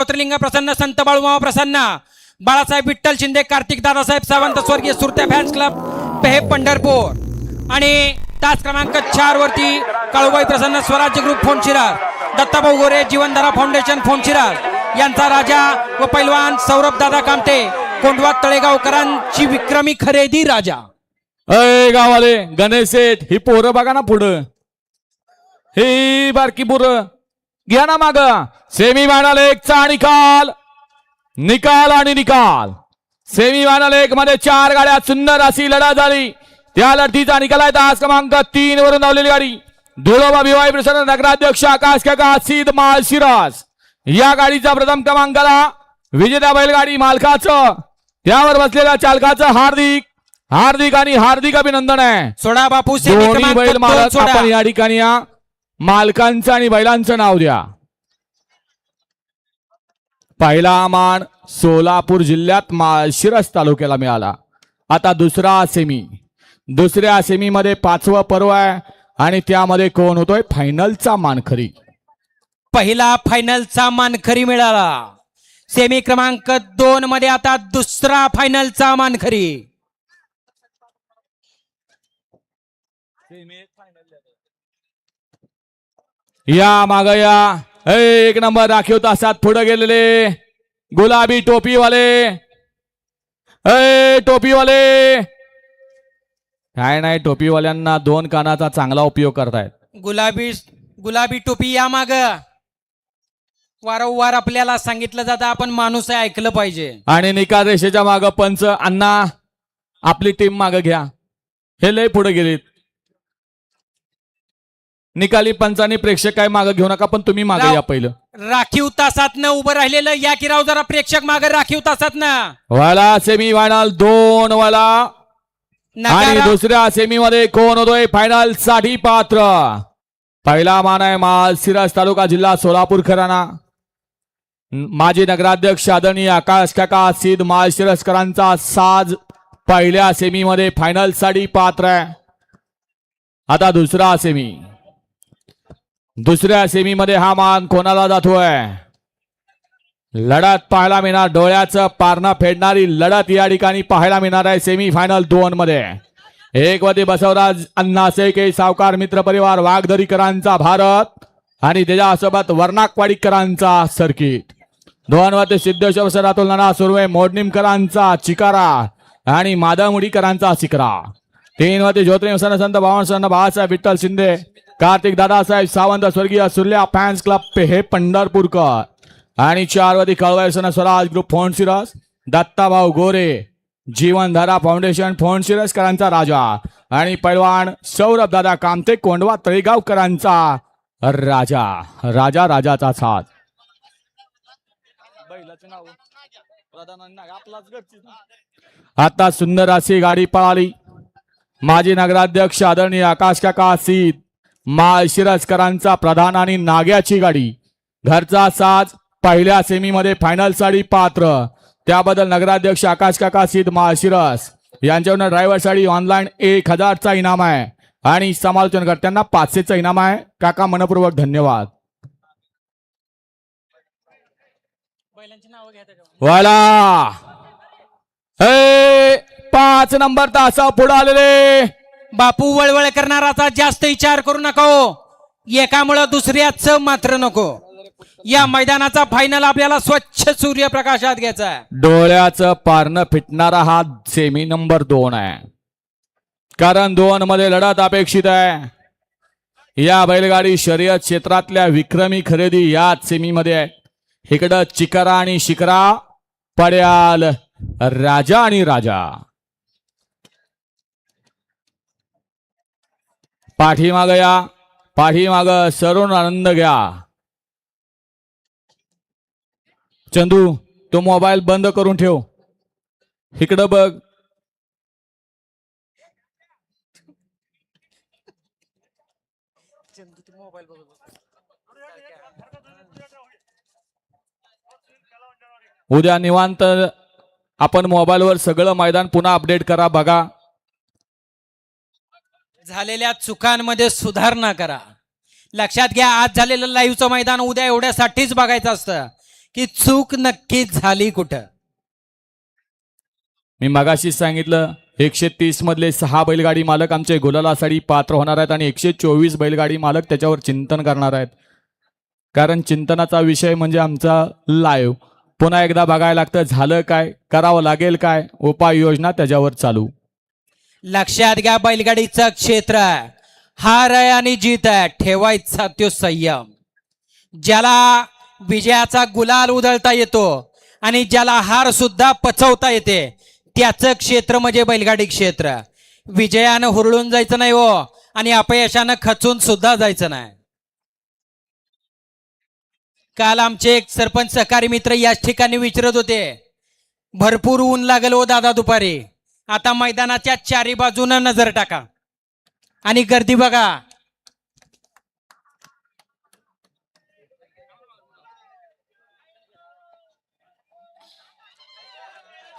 ज्योतिर्लिंग प्रसन्न संत बाळूमामा प्रसन्न बाळासाहेब विठ्ठल शिंदे कार्तिक दादासाहेब सावंत स्वर्गीय सुरत्या fans club पेहे Pandharpur आणि तास क्रमांक 4 वरती काळूबाई प्रसन्न स्वराज्य ग्रुप फोनशिराज दत्ताभाऊ गोरे जीवनधारा फाउंडेशन फोनशिराज यांचा राजा व पैलवान सौरभ दादा कामते कोंडवा तळेगावकरांची विक्रमी खरेदी राजा। अय गावाले गणेश सेठ ही पोरं बघा ना पुढं ही बारकी पोरं घ्या ना माग सेमी फायनल 1 चा निकाल निकाल आणि निकाल सेमी फायनल 1 मध्ये 4 गाड्या सुंदर अशी लढत झाली। त्या लढतीचा निकाल आहे तास क्रमांक 3 वरून धावलेली गाडी धुळोबा भिवाई प्रसन्न नगराध्यक्ष आकाश काका सिद्ध माळशिरस या गाडीचा प्रथम क्रमांकाला विजेता बैलगाडी मालकाचं त्यावर बसलेल्या चालकाचं हार्दिक हार्दिक आणि हार्दिक अभिनंदन आहे। सोडा बापू दोन्ही बैल मालक आपण या ठिकाणी या मालकांचं आणि बैलांचं नाव द्या। पहिला मान सोलापूर जिल्ह्यात माळशिरस तालुक्याला मिळाला। आता दुसऱ्या सेमी मध्ये 5वं पर्व आहे आणि त्यामध्ये कोण होतोय फायनलचा मानकरी। पहिला फायनलचा मानकरी मिळाला। सेमी क्रमांक 2 मध्ये आता दुसरा फायनलचा मानकरी। या माग या 1 नंबर राखीव तासात पुढे गेलेले गुलाबी टोपीवाले टोपीवाले काय नाही टोपीवाल्यांना 2 कानाचा चांगला उपयोग करतायत। गुलाबी टोपी या माग वारंवार आपल्याला सांगितलं जातं आपण माणूस आहे ऐकलं पाहिजे। आणि निकाल रेषेच्या माग पंच अण्णा आपली टीम माग घ्या हे लय पुढे गेलेत। निकाली पंचाने प्रेक्षक काय मागे घेऊ नका पण तुम्ही मागे या पहिलं। राखीव तासात उभं राहिलेलं या की राव जरा प्रेक्षक मागे राखीव तासात वाला सेमी फायनल 2 वाला आणि दुसऱ्या सेमी मध्ये कोण होतोय फायनल साठी पात्र। पहिला मान आहे माळशिरस तालुका जिल्हा सोलापूर खराना माजी नगराध्यक्ष आदरणीय आकाश काका सिद्ध माळशिरसकरांचा साज पहिल्या सेमी मध्ये फायनल साठी पात्र आहे। आता दुसऱ्या सेमी मध्ये हा मान कोणाला जातोय लढत पाहायला मिळणार डोळ्याचं पारणं फेडणारी लढत या ठिकाणी पाहायला मिळणार आहे। सेमी फायनल 2 मध्ये 1 वरती बसवराज अण्णा शेके सावकार मित्र परिवार वाघदरीकरांचा भारत आणि त्याच्यासोबत वर्णाकवाडीकरांचा सर्किट 2 वरती सिद्धेश्वर सरातुल नाना सुर्वे मोडणीमकरांचा चिकारा आणि माधवमुडीकरांचा शिकरा 3 वरती ज्योतिर्लिंग संत बावनसन्न बाळासाहेब विठ्ठल शिंदे कार्तिक दादासाहेब सावंत स्वर्गीय सुरल्या फॅन्स क्लब पेहे पंढरपूरकर आणि 4 वरती काळूबाई स्वराज ग्रुप फोनशिरस दत्ताभाऊ गोरे जीवनधारा फाउंडेशन फोनशिरसकरांचा राजा आणि पैलवान सौरभ दादा कामते कोंडवा तळेगावकरांचा राजाचा साथ। आता सुंदर अशी गाडी पळाली। माजी नगराध्यक्ष आदरणीय आकाश काका सिद्ध माळशिरसकरांचा प्रधान आणि नाग्याची गाडी घरचा साज पहिल्या सेमी मध्ये फायनल साठी पात्र। त्याबद्दल नगराध्यक्ष आकाश काका सिद्ध माळशिरस यांच्यावर ड्रायव्हर साठी ऑनलाईन 1000 चा इनाम आहे आणि समालोचनकर्त्यांना 500 चा इनाम आहे। काका मनपूर्वक धन्यवाद। वाला 5 नंबर तासा पुढे आलेले बापू वळवळ करणाराचा जास्त विचार करू नको एकामुळे दुसऱ्याच मात्र नको। या मैदानाचा फायनल आपल्याला स्वच्छ सूर्यप्रकाशात घ्यायचा आहे। डोळ्याचं पारणं फिटणारा हा सेमी नंबर 2 आहे कारण 2 मध्ये लढत अपेक्षित आहे। या बैलगाडी शर्यत क्षेत्रातल्या विक्रमी खरेदी याच सेमी मध्ये आहे। इकडं चिकरा आणि शिकरा पड्याल राजा आणि राजा पाठीमाग सरून आनंद घ्या। चंदू तो मोबाईल बंद करून ठेव इकडं बघ। उद्या निवांत आपण मोबाईलवर सगळं मैदान पुन्हा अपडेट करा बघा। झालेल्या चुकांमध्ये सुधारणा करा। लक्षात घ्या आज झालेलं लाईव्हचं मैदान उद्या एवढ्यासाठीच बघायचं असतं की चूक नक्कीच झाली कुठं. मी मगाशीच सांगितलं 130 मधले 6 बैलगाडी मालक आमचे गुलालासाठी पात्र होणार आहेत आणि 124 बैलगाडी मालक त्याच्यावर चिंतन करणार आहेत. कारण चिंतनाचा विषय म्हणजे आमचा लाईव्ह. पुन्हा एकदा बघायला लागतं झालं काय, करावं लागेल काय, उपाययोजना त्याच्यावर चालू. लक्षात घ्या, बैलगाडीचं क्षेत्र आहे. हार आहे आणि जीत आहे, ठेवायचा तो संयम. ज्याला विजयाचा गुलाल उधळता येतो आणि ज्याला हार सुद्धा पचवता येते, त्याचं क्षेत्र म्हणजे बैलगाडी क्षेत्र. विजयानं हुरळून जायचं नाही हो, आणि अपयशानं खचून सुद्धा जायचं नाही. काल आमचे एक सरपंच सहकारी मित्र याच ठिकाणी विचारत होते, भरपूर ऊन लागल हो दादा दुपारी. आता मैदानाच्या चारी बाजूनं नजर टाका आणि गर्दी बघा.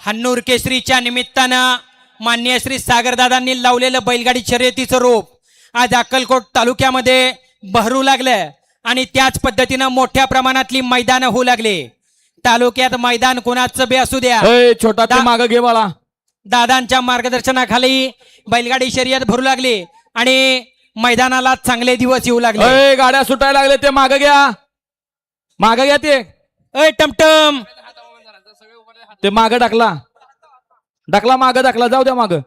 हन्नूर केसरीच्या निमित्तानं माननीय श्री सागरदादांनी लावलेलं बैलगाडी शर्यतीचं रोप आज अक्कलकोट तालुक्यामध्ये बहरू लागलं आणि त्याच पद्धतीनं मोठ्या प्रमाणातली मैदानं होऊ लागली. तालुक्यात मैदान कोणाचं बे असू द्या, छोटा ते मागं घे मला. दादांच्या मार्गदर्शनाखाली बैलगाडी शर्यत भरू लागली आणि मैदानाला चांगले दिवस येऊ लागले. गाड्या सुटायला लागले, ते मागं घ्या, मागं घ्या. ते टमटम ते मागं टाकला मागं टाकला, जाऊ द्या मागं.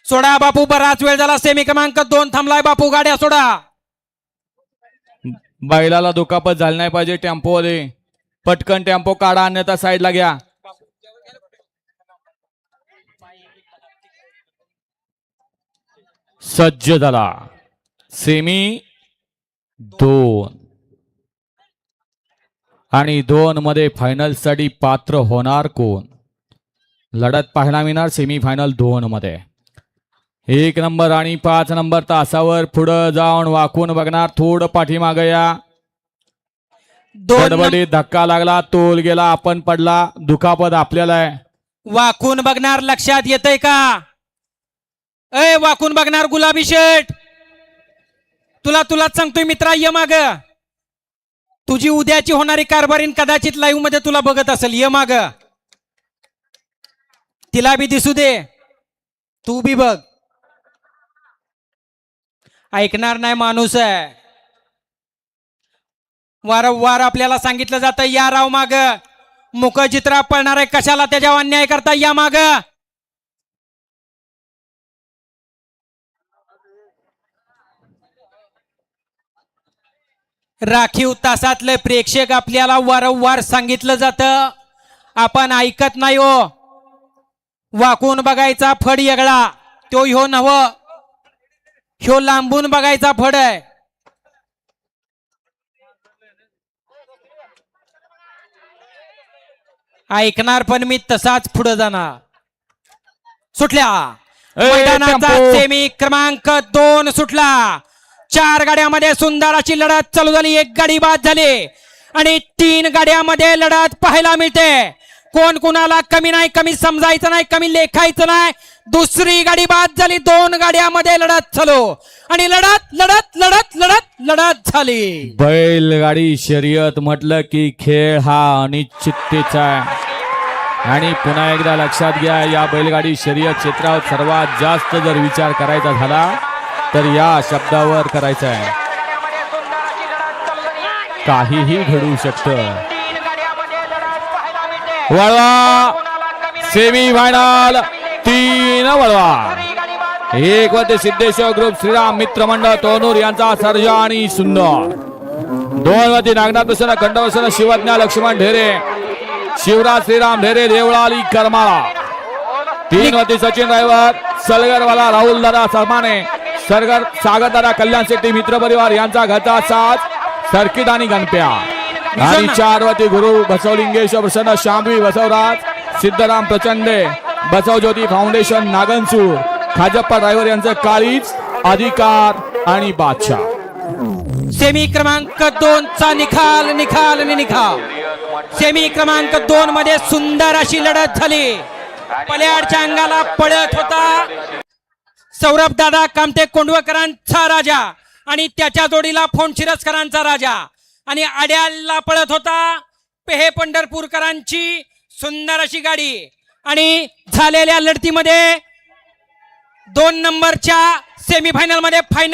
सोडा बापू, बराच वेळ झाला. सेमी क्रमांक 2 थांबलाय बापू, गाड्या सोडा. बैलाला दुखापत झाली नाही पाहिजे. टेम्पो मध्ये पटकन टेम्पो काढा, अन्यथा साईडला घ्या. सज्ज झाला सेमी 2 आणि 2 मध्ये फायनल साठी पात्र होणार कोण? लढत पाहायला मिळणार सेमी फायनल 2 मध्ये. 1 नंबर आणि 5 नंबर तासावर पुढं जाऊन वाकून बघणार. थोडं पाठीमागे या. गडबडीत धक्का लागला, तोल गेला, आपण पडला, दुखापत आपल्याला आहे. वाकून बघणार, लक्षात येतंय का? वाकून बघणार गुलाबी शर्ट. तुलाच सांगतोय मित्रा, ये माग. तुझी उद्याची होणारी कारभारीन कदाचित लाईव्ह मध्ये तुला बघत असेल. ये माग, तिला बी दिसू दे, तू बी बघ. ऐकणार नाही माणूस आहे. वारंवार आपल्याला सांगितलं जातं, या राव माग. मुखचित्रा पळणार आहे, कशाला त्याच्यावर अन्याय करता, या माग. राखीव तासातले प्रेक्षक आपल्याला वारंवार सांगितलं जातं, आपण ऐकत नाही हो. वाकून बघायचा फड वेगळा, तो ह्यो नव, ह्यो लांबून बघायचा फड आहे. ऐकणार पण मी तसाच पुढे जाणार. सुटल्या मैदानाचा सेमी क्रमांक 2 सुटला. 4 गाड्यामध्ये सुंदर अशी लढत चालू झाली. 1 गाडी बाद झाली आणि 3 गाड्यामध्ये लढत पाहायला मिळते. कोण कुणाला कमी नाही, कमी समजायचं नाही, कमी लेखायचं नाही. दुसरी गाडी बाद झाली. 2 गाड्यामध्ये लढत चालू आणि लढत लढत लढत लढत लढत झाली. बैलगाडी शर्यत म्हटलं की खेळ हा अनिश्चिततेचा आहे. आणि पुन्हा एकदा लक्षात घ्या, या बैलगाडी शर्यत क्षेत्रावर सर्वात जास्त जर विचार करायचा झाला तर या शब्दावर करायचा आहे. काहीही घडू शकतं. वळवा सेमी फायनल 3 वळवा. 1 मध्ये सिद्धेश्वर ग्रुप श्रीराम मित्र मंडळ तोनूर यांचा सर्जा आणि सुंदर. 2 मध्ये नागनाथ प्रसन्न खंडवसन शिवज्ञा लक्ष्मण ढेरे शिवराज श्रीराम ढेरे देवळाली करमाळा. 3 मध्ये सचिन ड्रायव्हर सलगरवाला राहुल दादा सरमाने सागरदादा कल्याण शेट्टी मित्र परिवार यांचा घरचा साथ सर्किट आणि गणप्या. आणि 4 वरती गुरु बसवलिंगेश्वर प्रसन्न शांभवी बसवराज सिद्धराम प्रचंडे बसव ज्योती फाउंडेशन नागनसूर खाजप्पा ड्रायव्हर यांचं काळीच अधिकार आणि बादशाह. सेमी क्रमांक 2 चा निकाल निकाल आणि निकाल. सेमी क्रमांक 2 मध्ये सुंदर अशी लढत झाली. पल्याडच्या अंगाला पळत होता सौरभ दादा कामते कोंडवकरांचा राजा आणि त्याच्या जोडीला फोन शिरसकरांचा राजा. आणि आड्याला पळत होता पेहे पंढरपूरकरांची सुंदर अशी गाडी आणि झालेल्या लढतीमध्ये 2 नंबरच्या सेमीफायनल मध्ये फायनल